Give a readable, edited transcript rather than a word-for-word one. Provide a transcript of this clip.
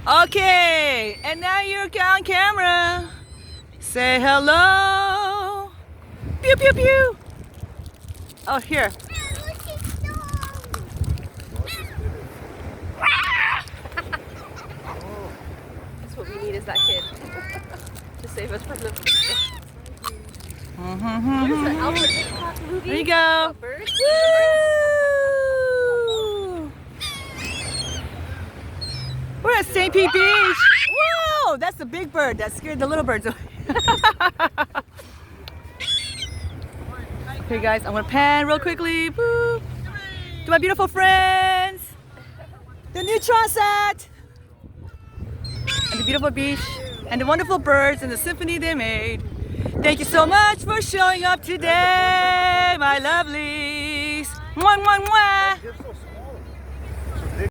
Okay, and now you're on camera. Say hello. Pew pew pew. Oh, here. That's what we need is that kid to save us from the. There's an Alfred Hitchcock movie. There you go. about birds. Woo! We're at St. Pete Beach. Whoa! That's the big bird that scared the little birds away. Okay, guys, I'm gonna pan real quickly. Woo! To my beautiful friends, the neutron set, and the beautiful beach, and the wonderful birds and the symphony they made. Thank you so much for showing up today, my lovelies. Mwah, mwah, mwah.